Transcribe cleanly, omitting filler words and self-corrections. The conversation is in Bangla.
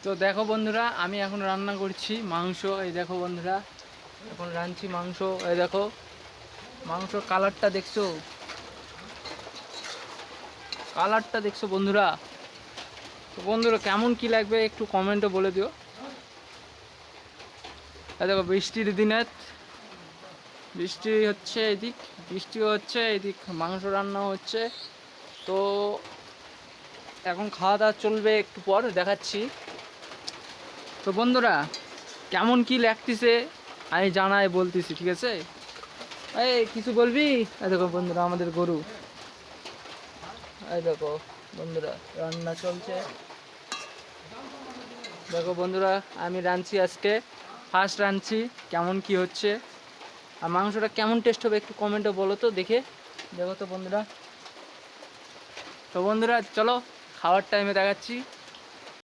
তো দেখো বন্ধুরা, আমি এখন রান্না করছি মাংস। এই দেখো বন্ধুরা, এখন রাঁধছি মাংস। এই দেখো মাংসর কালারটা দেখছো, কালারটা দেখছো বন্ধুরা। তো বন্ধুরা কেমন কি লাগবে একটু কমেন্টে বলে দিও। এই দেখো বৃষ্টির দিনে বৃষ্টি হচ্ছে এদিক, বৃষ্টিও হচ্ছে এদিক, মাংস রান্না হচ্ছে। তো এখন খাওয়া দাওয়া চলবে, একটু পর দেখাচ্ছি। তো বন্ধুরা কেমন কি লাগতেছে আমি জানাই বলতেছি, ঠিক আছে? এই কিছু বলবি? এই দেখো বন্ধুরা আমাদের গরু, এই দেখো বন্ধুরা রান্না চলছে। দেখো বন্ধুরা আমি রাঁধছি আজকে, ফার্স্ট রাঁধছি। কেমন কি হচ্ছে আর মাংসটা কেমন টেস্ট হবে একটু কমেন্টে বলো তো দেখে। দেখো তো বন্ধুরা, তো বন্ধুরা চলো খাওয়ার টাইমে দেখাচ্ছি।